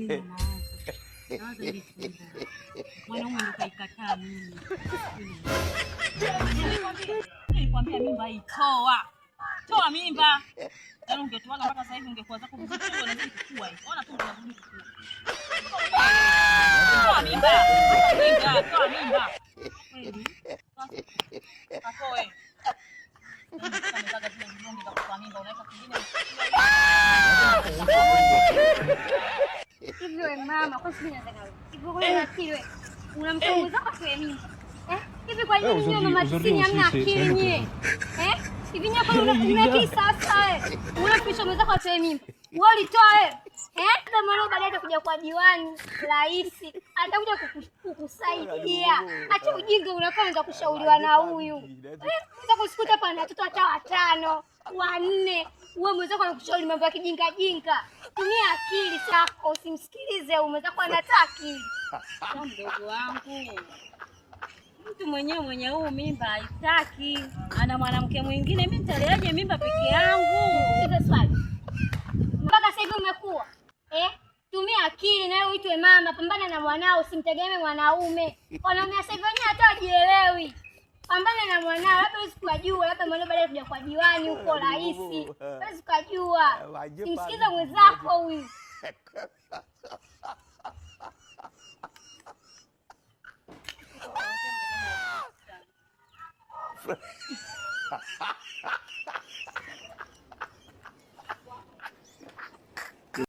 mimi nawaza ili fumbo. Mwanaume ndo kaikataa mimi. Nilikwambia mimba hii toa. Toa mimba. Yaani ungetoa mpaka sasa hivi ungekuwa zako vizuri na zile kukua hivi. Ona tu unazidi kukua. Toa mimba. Toa mimba. Kweli? Atoe. Hivi mama, kwa sababu nataka hivyo kwa akili wewe. Unamtongoza kwa kwa mimba. Hivi kwa nini wewe mama tisini hamna akili nyie? Hivi nyie kwa unaki sasa wewe. Unapisha mwenzako kwa kwa mimba. Wewe ulitoa wewe. Kama mwanao baadaye atakuja kwa diwani, rais, atakuja kukusaidia. Acha ujinga unaanza kushauriwa na huyu. Sasa kusikuta hapa na watoto hata 5, 4. Wewe mwenzako anakushauri mambo ya kijinga jinga. Tumia akili zako, usimsikilize mwenzako anataka akili. Mdogo wangu. Mtu mwenye huu mimba haitaki. Ana mwanamke mwingine, mimi nitaleaje mimba peke yangu? Hizo swali. Mpaka sasa hivi umekuwa. Tumia akili na wewe uitwe mama, pambana na mwanao, usimtegemee mwanaume. Wanaume sasa hivi wenyewe hata wajielewi. Pambana na mwanao, labda usikujua, labda mwanao baadaye kuja kwa diwani huko rais. Usikujua. Simsikize mwenzako huyu.